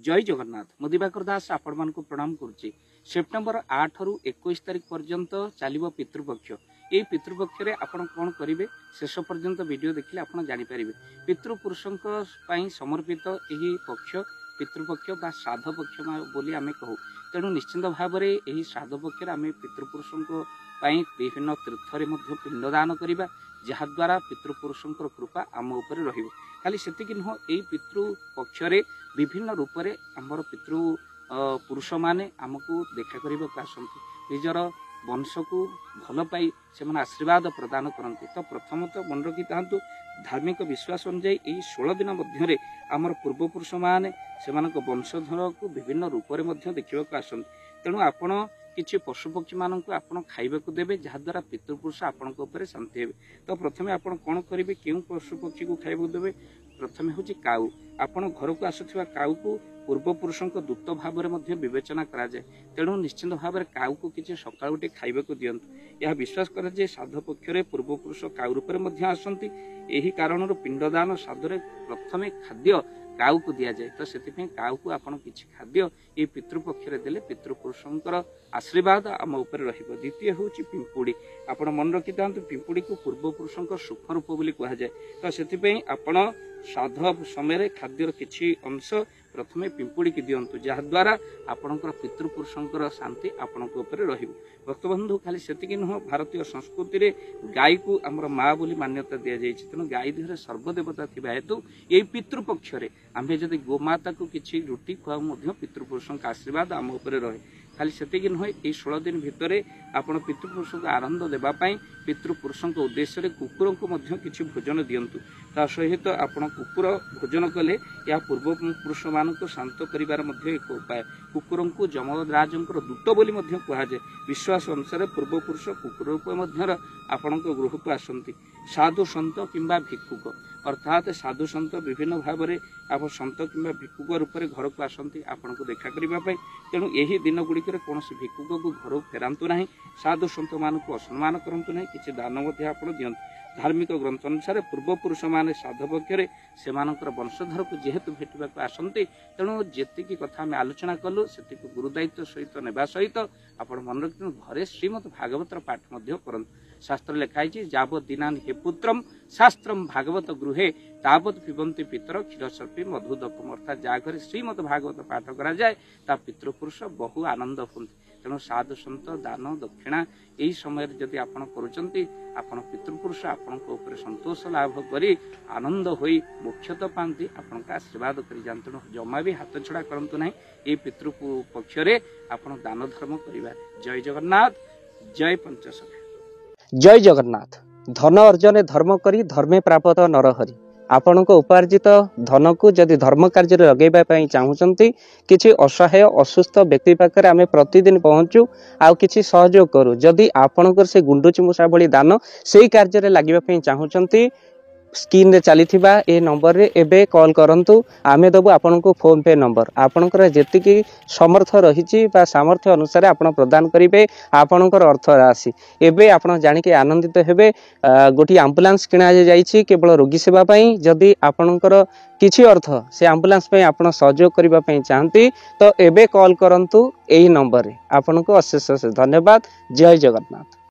जय जगन्नाथ मु दिवाकर दास आपण मानक प्रणाम करुच्ची। सेप्टेम्बर 8 रु 21 तारिख पर्यंत चलो पितृपक्ष। ये पितृपक्ष रे आपण कौन करेंगे शेष पर्यंत वीडियो देखिले आपण जानी पारिबे। पितृपुरुषों समर्पित यही पक्ष पितृपक्ष बा श्राद्ध पक्ष बोली आमे कहू। तेणु निश्चिंत भाव में यही श्राद्ध पक्ष आम पितृपुरुषों विभिन्न तीर्थ में पिंडदान करवा जहाद्वारा पितृपुरुषों कृपा आम उपर रहिबो। खाली सेतिक नुह यही पितृपक्ष विभिन्न रूप से आमर पितृ पुरुष माने आमको देखा करने को आसती निजर वंश को भल पाई से आशीर्वाद प्रदान करते। तो प्रथमतः मन रखी था धार्मिक विश्वास अनुଯାयी यही 16 दिन मध्य आमर पूर्वपुरुष माने से वंशधर को विभिन्न रूप से देखा आसती। तेणु आपण किसी पशुपक्षी मान आप खाइबा देवे जहाद्वारा पितृपुरुष आपण शांति हे। तो प्रथमे आप कौन करेंगे क्यों पशुपक्षी को खाइबा देवे। प्रथमे हूँ काऊ आपण घर को आसुवा काऊ को पूर्वपुरुषों दूत भाव में विवेचना कराए। तेणु निश्चिंत भाव में काऊ को किसी सका खाइबा दिंतु। यह विश्वास करे श्राद्ध पक्ष पूर्वपुरुष काऊ रूप में आसती। यही कारण पिंडदान श्राद्ध प्रथमे खाद्य काऊ को दि जाए। तो से काऊ को आपड़ किसी खाद्य ये पितृपक्ष देले पितृपुरुषों आशीर्वाद आम उपर रहिबो। द्वितीय हूँ पिंपुड़ी। आपण मन रखी था पिंपुड़ी को पूर्वपुरुषों सुख रूप बोली कह जाए। तो से आपण श्राद्ध समय खाद्यर किसी अंश प्रथमे पिंपुड़ी की दिंतु जहाद्वारा आपणकर पितृपुरुषों शांति आपण रहिबो। भक्तबंधु खाली सेतिकी नुह भारतीय संस्कृति रे गाय को आमर माँ बोली मान्यता दि जाए। तेणु गाय देहरे सर्वदेवता थिबा हेतु यही पितृपक्ष आम जदि गोमाता को किसी रुटी खुआ पितृपुरुषों आशीर्वाद आम उपर रहे। खाली सेतिकी नुह ये 16 दिन भितर आपण पितृपुरुष को आनंद देवाई पितृपुरुषों उद्देश्य कुकुर को किसी भोजन दिंतु। ता सहित आपण कुकुर भोजन कले या पूर्वपुरुष मान शांत कर एक उपाय। कुकुर को यमराज दूत बोली कहुए। विश्वास अनुसार पूर्वपुरुष कुकुर रूप आपण गृह को आसती। साधु सन्त किंबा भिक्षुक अर्थात साधु सन्त विभिन्न भाव में आप सन्त किंबा भिक्षुक रूप में घर को आसती आपण को देखा करने। तेणु यही दिन गुड़िक कौन भिक्षुक को घर फेरातु ना। साधु सन्त मान को असम्मान करतु ना। किसी दान आप दिंतु। धार्मिक ग्रंथ अनुसार पूर्वपुरुष माने श्राद्ध पक्ष से वंशधर को जेहेतु भेटा आसती। तेणु जी कथा आम आलोचना कलु से गुरुदायित्व सहित नेबा सहित आप मन रखते घरे श्रीमद भागवतर पाठ करत। शास्त्र लिखाई जावत दीनानि हे पुत्रम शास्त्रम भागवत गृहे तावत पिबंती पितर क्षीर सर्पी मधुदकम। अर्थात जहाँ घर श्रीमद भागवत पाठ करा जाए ता पितृपुरुष बहु आनंद हूँ। तेणु साधु सन्त दान दक्षिणा यही समय जदि आप आपण पितृपुरुष आपण संतोष लाभ कर आनंद हो मोक्षत पाती आपण आशीर्वाद कर जाते। तेणु जमा भी हाथ छड़ा करतु ना। ये पितृपक्ष आप दान धर्म करवा। जय जगन्नाथ जय पंचसखा। जय जगन्नाथ। धन अर्जन धर्म करी धर्मे प्राप्त नरहरि। आपण उपार्जित धन को जदि धर्म कार्य लगे चाहूँगी किसी असहाय असुस्थ व्यक्ति पाखे आम प्रतिदिन पहुँचू आउ किसी सहयोग करूँ। जदि आपणकर से गुंडुची मूषा भली दान से कार्य लगे चाहूँगी स्क्रीन रे चली ए नंबर रे एबे कॉल करंतु। आमे दबु आपन को फोन पे नंबर आपनकर जेतिकी समर्थ रहिछि बा सामर्थ्य अनुसार आपन प्रदान करिवे आपनकर अर्थ राशि। एबे आपन जानि के आनंदित हेबे। गोटी एम्बुलेंस किना जाइछि केवल रोगी सेवा पई। जदि आपनकर किछि अर्थ से एम्बुलेंस पई आपन सहयोग करिबा पई चाहंती तो एबे कॉल करंतु एही नंबर रे। आपन को अशेष धन्यवाद। जय जगन्नाथ।